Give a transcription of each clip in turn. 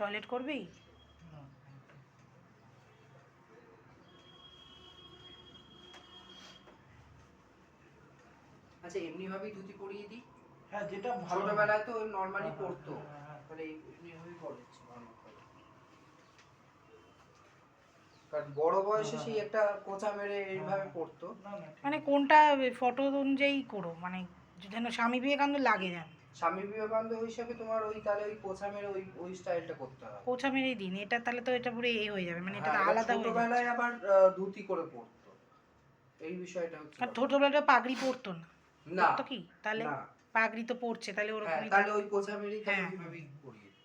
Toilet করবি? আচ্ছা এমনি ভাবেই ধুতি পরিয়ে দিই। হ্যাঁ, যেটা ভালো। ছোটবেলায় তো নর্মালি পরতো, তাহলে এমনি ভাবেই পড়াচ্ছি নর্মাল করে। কারণ বড় বয়সে সেই একটা কোঁচা মেরে এইভাবে পড়তো। মানে কোনটা ফটো অনুযায়ী করো, মানে যেন স্বামী বিবেকানন্দ লাগে যেন। স্বামী বিবেকানন্দ হিসাবে তোমার ওই তাহলে ওই কোঁচা মেরে ওই স্টাইলটা করতে হবে। কোঁচা মেরেই দিন এটা, তাহলে তো এটা পুরো হয়ে যাবে, মানে এটা হ্যাঁ, তো এবার আলাদা হয়ে যাচ্ছে। ছোটবেলায় আবার ধুতি করে পড়তো, এই বিষয়টা হচ্ছে। আর ছোটবেলায় পাগড়ি পরতো না? না তো কি তাহলে না, পাগড়ি তো পরছে, তাহলে হ্যাঁ ওরকমই তাহলে ওই কোঁচা মেরেই তাহলে হ্যাঁ। ওইভাবেই পরিয়ে দিই।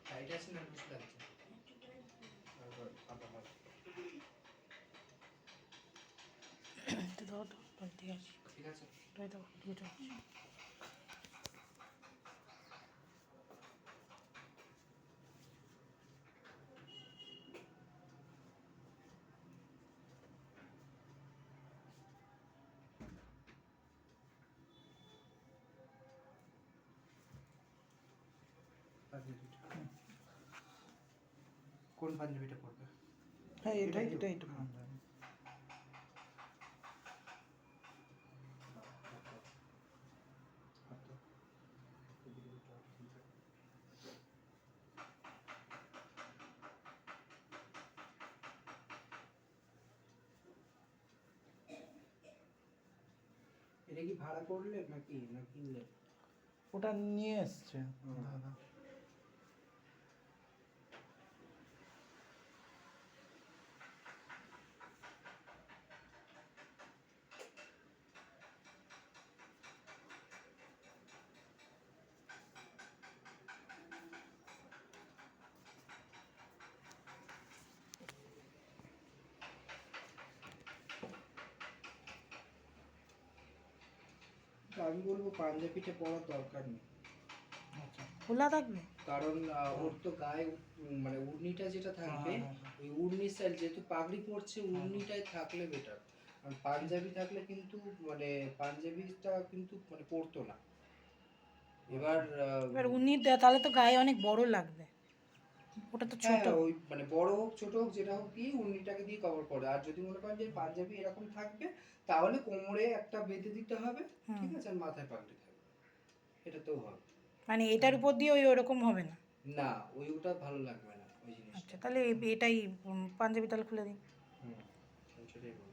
টাইট আছে না লুজ লাগছে? ঠিক আছে। কোন পাঞ্জাবিটা পরবে? হ্যাঁ, এটাই তো পাঞ্জাবি। এটা কি ভাড়া করলে নাকি না কিনলে? ওটা নিয়ে এসছে দাদা। আমি বলবো পাঞ্জাবিটা পরার দরকার নেই। খোলা থাকবে কারণ ওর তো গায়ে মানে উড়নিটা যেটা থাকবে, ওই উড়নি স্টাইল যেহেতু পাগড়ি পরছে, উড়নিটাই থাকলে বেটার। আর পাঞ্জাবি থাকলে কিন্তু মানে পাঞ্জাবিটা কিন্তু মানে পরতো না। এবার উনি তাহলে তো গায়ে অনেক বড় লাগবে, ওটা তো ছোট। ওই মানে বড় হোক ছোট হোক যেটা হোক দিয়ে উড়নিটাকে দিয়ে কভার করে। আর যদি মনে করেন যে পাঞ্জাবি এরকম থাকবে, তাহলে কোমরে একটা বেঁধে দিতে হবে, ঠিক আছে, আর মাথায় পাগড়ি থাকবে, এটাতেও হবে। মানে এটার উপর দিয়ে ওরকম হবে না? না, ওটা ভালো লাগবে না ওই জিনিসটা। আচ্ছা, তাহলে এটাই পাঞ্জাবি তাহলে খুলে দিন। হুম, সেটাই বলবো।